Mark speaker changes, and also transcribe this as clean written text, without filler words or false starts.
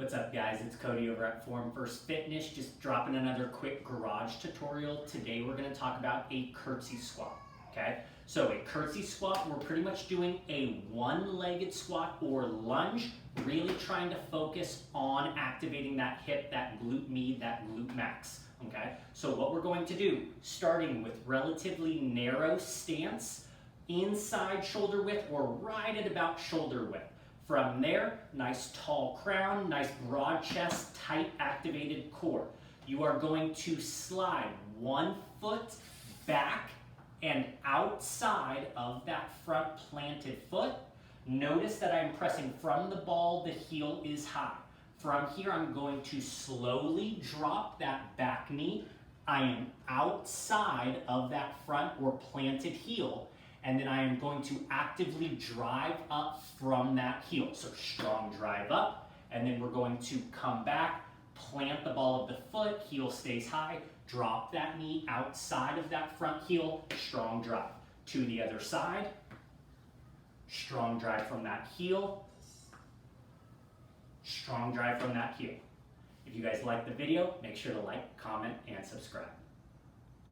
Speaker 1: What's up guys, it's Cody over at Form First Fitness, just dropping another quick garage tutorial. Today we're going to talk about a curtsy squat, okay? So a curtsy squat, we're pretty much doing a one-legged squat or lunge, really trying to focus on activating that hip, that glute med, that glute max, okay? So what we're going to do, starting with relatively narrow stance, inside shoulder width or right at about shoulder width. From there, nice tall crown, nice broad chest, tight activated core. You are going to slide one foot back and outside of that front planted foot. Notice that I'm pressing from the ball, the heel is high. From here, I'm going to slowly drop that back knee. I am outside of that front or planted heel. And then I am going to actively drive up from that heel. So strong drive up, and then we're going to come back, plant the ball of the foot, heel stays high, drop that knee outside of that front heel, strong drive. To the other side, strong drive from that heel, strong drive from that heel. If you guys like the video, make sure to like, comment, and subscribe.